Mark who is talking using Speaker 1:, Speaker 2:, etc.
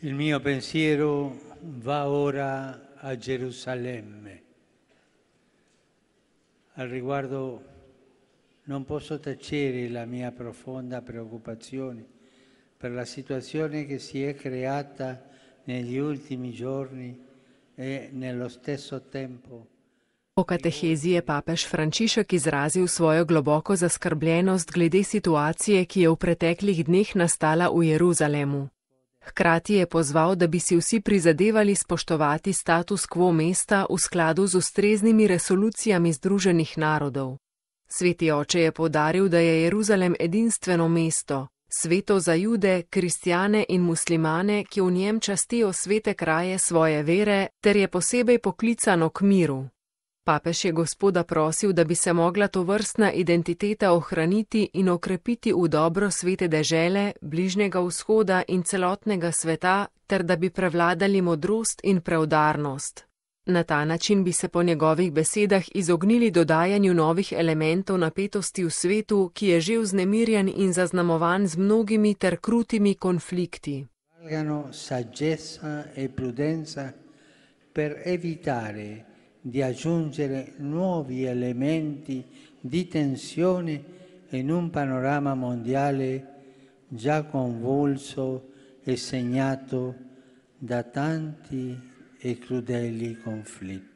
Speaker 1: Il mio pensiero va ora a Gerusalemme. Al riguardo non posso tacere la mia profonda preoccupazione per la situazione che si è creata negli ultimi giorni e nello stesso tempo.
Speaker 2: Po katehezi je papež Frančišek izrazil svojo globoko zaskrbljenost glede situacije, ki je v preteklih dneh nastala v Jeruzalemu. Hkrati je pozval, da bi si vsi prizadevali spoštovati status quo mesta v skladu z ustreznimi resolucijami Združenih narodov. Sveti oče je poudaril, da je Jeruzalem edinstveno mesto, sveto za Jude, kristjane in muslimane, ki v njem častijo svete kraje svoje vere, ter je posebej poklicano k miru. Papež je Gospoda prosil, da bi se mogla tovrstna identiteta ohraniti in okrepiti v dobro svete dežele, Bližnjega vzhoda in celotnega sveta, ter da bi prevladali modrost in preudarnost. Na ta način bi se po njegovih besedah izognili dodajanju novih elementov napetosti v svetu, ki je že vznemirjen in zaznamovan z mnogimi ter krutimi konflikti.
Speaker 1: Saggezza e prudenza per evitare di aggiungere nuovi elementi di tensione in un panorama mondiale già convulso e segnato da tanti e crudeli conflitti.